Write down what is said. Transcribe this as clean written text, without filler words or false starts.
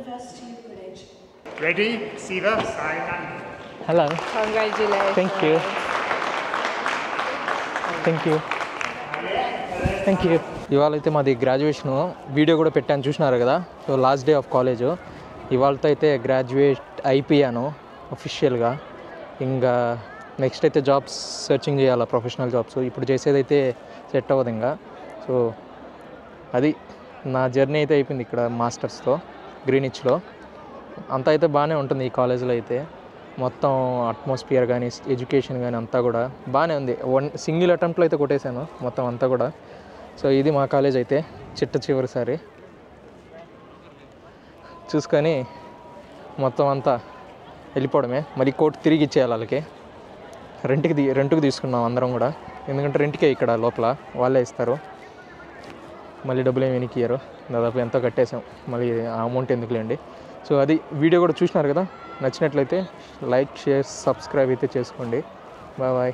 best to you, College. Ready? Siva, sign. Hello. Congratulations. Thank you. Thank you thank you. ఇవాళ అయితే మాది graduation video కూడా పెట్టాను చూసినారు కదా. So last day of college. ఇవాళతో అయితే గ్రాడ్యుయేట్ అయిపోయాను అఫీషియల్గా. ఇంకా నెక్స్ట్ అయితే జాబ్స్ సెర్చింగ్ చేయాలి, ప్రొఫెషనల్ జాబ్స్. ఇప్పుడు చేసేదైతే సెట్ అవ్వదు ఇంకా. సో అది నా జర్నీ అయితే అయిపోయింది ఇక్కడ మాస్టర్స్తో గ్రీనిచ్లో. అంతా అయితే బాగానే ఉంటుంది ఈ కాలేజీలో అయితే. మొత్తం అట్మాస్ఫియర్ కానీ ఎడ్యుకేషన్ కానీ అంతా కూడా బాగానే ఉంది. సింగిల్ అటెంప్ట్లో అయితే కొట్టేశాను మొత్తం అంతా కూడా. సో ఇది మా కాలేజ్ అయితే చిట్ట చివరిసారి చూసుకొని మొత్తం అంతా వెళ్ళిపోవడమే. మళ్ళీ కోట్ తిరిగి ఇచ్చేయాలి వాళ్ళకి. రెంట్కి తీసుకున్నాం అందరం కూడా, ఎందుకంటే రెంట్కే ఇక్కడ లోపల వాళ్ళే ఇస్తారు. మళ్ళీ డబ్బులు ఏమి వెనక్కి ఇయ్యరు. దాదాపు ఎంతో కట్టేసాం, మళ్ళీ ఆ అమౌంట్ ఎందుకులేండి. సో అది వీడియో కూడా చూసినారు కదా. నచ్చినట్లయితే లైక్, షేర్, సబ్స్క్రైబ్ అయితే చేసుకోండి. Bye bye.